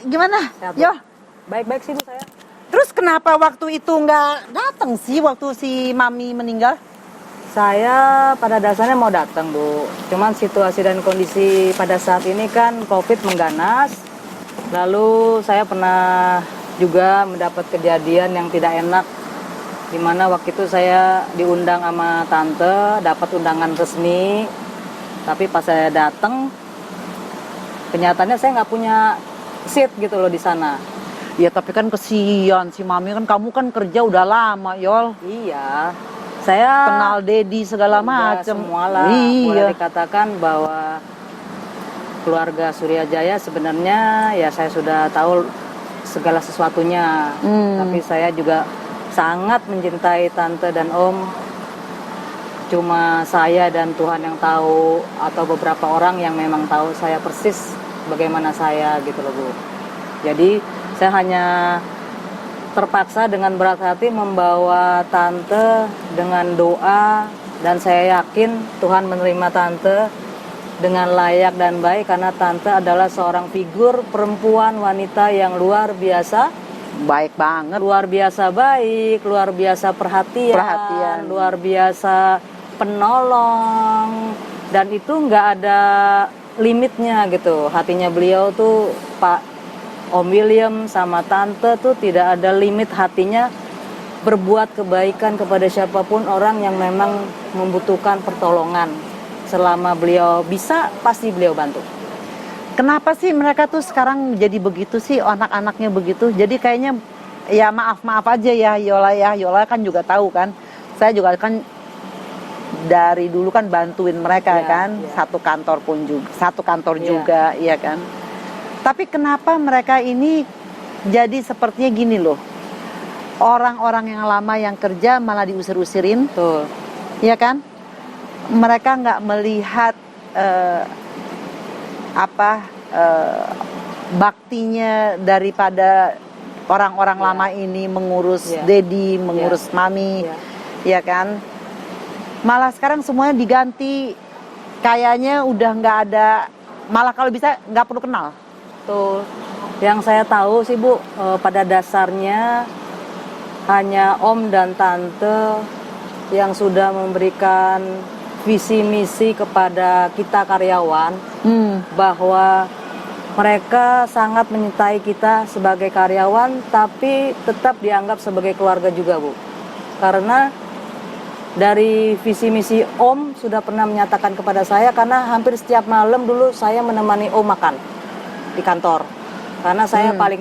Gimana? Yo. Baik-baik sih Bu saya. Terus kenapa waktu itu nggak datang sih waktu si Mami meninggal? Saya pada dasarnya mau datang Bu. Cuman situasi dan kondisi pada saat ini kan COVID mengganas. Lalu saya pernah juga mendapat kejadian yang tidak enak. Dimana waktu itu saya diundang sama tante, dapat undangan resmi. Tapi pas saya datang, kenyataannya saya nggak punya seat gitu loh di sana. Ya tapi kan kesian si Mami kan, kamu kan kerja udah lama Yol. Iya, saya Kenal Dedi segala macam. Semualah. Boleh dikatakan bahwa keluarga Suryajaya sebenarnya ya saya sudah tahu segala sesuatunya. Tapi saya juga sangat mencintai tante dan om. Cuma saya dan Tuhan yang tahu, atau beberapa orang yang memang tahu saya persis bagaimana saya gitu loh Bu. Jadi saya hanya terpaksa dengan berat hati membawa tante dengan doa, dan saya yakin Tuhan menerima tante dengan layak dan baik karena tante adalah seorang figur perempuan wanita yang luar biasa. Baik banget. Luar biasa baik, luar biasa perhatian. Luar biasa penolong, dan itu nggak ada limitnya gitu. Hatinya beliau tuh Pak Om William sama tante tuh tidak ada limit hatinya berbuat kebaikan kepada siapapun orang yang memang membutuhkan pertolongan. Selama beliau bisa, pasti beliau bantu. Kenapa sih mereka tuh sekarang jadi begitu sih, anak-anaknya begitu? Jadi kayaknya ya maaf aja ya Yola ya. Yola kan juga tahu kan. Saya juga kan dari dulu kan bantuin mereka kan. Satu kantor juga, iya kan. Tapi kenapa mereka ini jadi sepertinya gini loh. Orang-orang yang lama yang kerja malah diusir-usirin. Tuh. Iya kan? Mereka nggak melihat baktinya daripada orang-orang lama ini mengurus Dedi, mengurus Mami, ya kan? Malah sekarang semuanya diganti, kayaknya udah nggak ada, malah kalau bisa nggak perlu kenal. Tuh, yang saya tahu sih Bu, pada dasarnya hanya Om dan Tante yang sudah memberikan visi misi kepada kita karyawan, bahwa mereka sangat menyintai kita sebagai karyawan, tapi tetap dianggap sebagai keluarga juga Bu. Karena dari visi misi Om sudah pernah menyatakan kepada saya, karena hampir setiap malam dulu saya menemani Om makan di kantor. Karena saya paling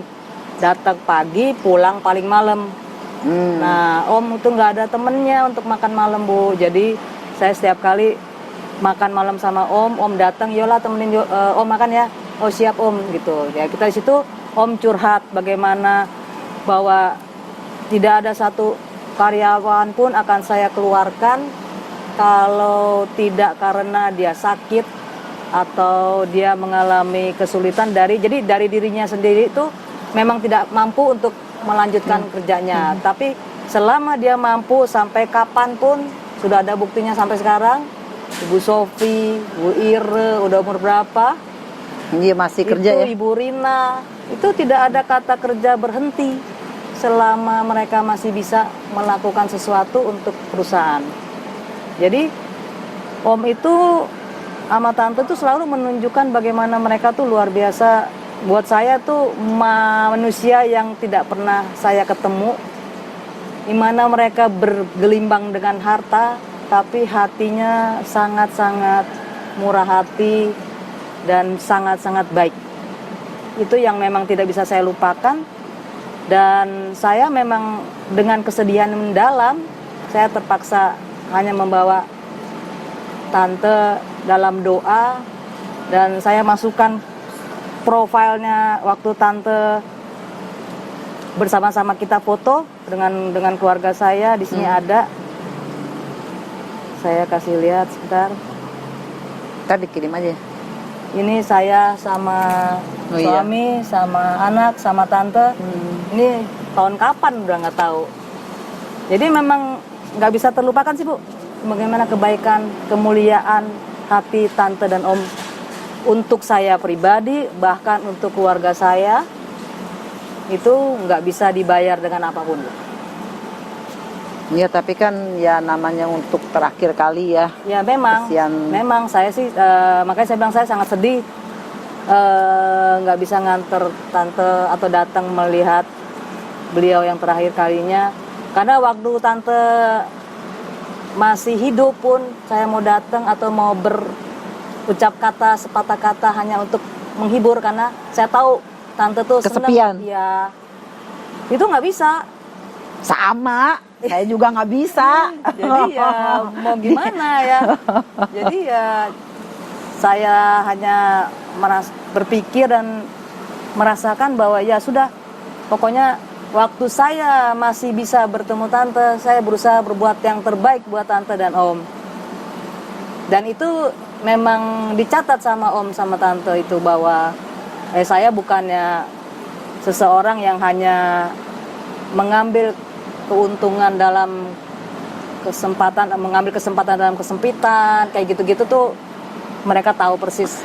datang pagi, pulang paling malam. Nah, Om itu nggak ada temennya untuk makan malam Bu. Jadi saya setiap kali makan malam sama Om datang, Yola temenin Om makan ya. Oh siap Om gitu. Ya kita di situ Om curhat bagaimana bahwa tidak ada satu karyawan pun akan saya keluarkan kalau tidak karena dia sakit atau dia mengalami kesulitan dari dirinya sendiri itu memang tidak mampu untuk melanjutkan kerjanya. Tapi selama dia mampu sampai kapanpun, sudah ada buktinya sampai sekarang. Ibu Sofi, Bu Ire, udah umur berapa? Dia masih kerja ya? Ibu Rina, itu tidak ada kata kerja berhenti selama mereka masih bisa melakukan sesuatu untuk perusahaan. Jadi Om itu sama Tante tuh selalu menunjukkan bagaimana mereka tuh luar biasa. Buat saya tuh manusia yang tidak pernah saya ketemu, di mana mereka bergelimbang dengan harta, tapi hatinya sangat-sangat murah hati dan sangat-sangat baik. Itu yang memang tidak bisa saya lupakan. Dan saya memang dengan kesedihan mendalam, saya terpaksa hanya membawa Tante dalam doa, dan saya masukkan profilnya waktu Tante bersama-sama kita foto dengan keluarga saya. Di sini ada, saya kasih lihat sebentar. Ntar dikirim aja. Ini saya sama suami, sama anak, sama tante. Ini tahun kapan udah nggak tahu. Jadi memang nggak bisa terlupakan sih Bu, bagaimana kebaikan, kemuliaan hati tante dan Om untuk saya pribadi, bahkan untuk keluarga saya, itu nggak bisa dibayar dengan apapun, Bu. Iya, tapi kan ya namanya untuk terakhir kali ya. Ya memang, Kasihan. memang saya sih, makanya saya bilang saya sangat sedih nggak bisa nganter tante atau datang melihat beliau yang terakhir kalinya. Karena waktu tante masih hidup pun saya mau datang atau mau berucap kata sepatah kata hanya untuk menghibur, karena saya tahu tante tuh Kesepian. seneng. Ya, itu nggak bisa. Sama, saya juga nggak bisa. Jadi ya mau gimana ya. Jadi ya saya hanya berpikir dan merasakan bahwa ya sudah, pokoknya waktu saya masih bisa bertemu tante, saya berusaha berbuat yang terbaik buat tante dan om. Dan itu memang dicatat sama om sama tante itu bahwa saya bukannya seseorang yang hanya mengambil keuntungan dalam kesempatan, mengambil kesempatan dalam kesempitan, kayak gitu-gitu tuh mereka tahu persis.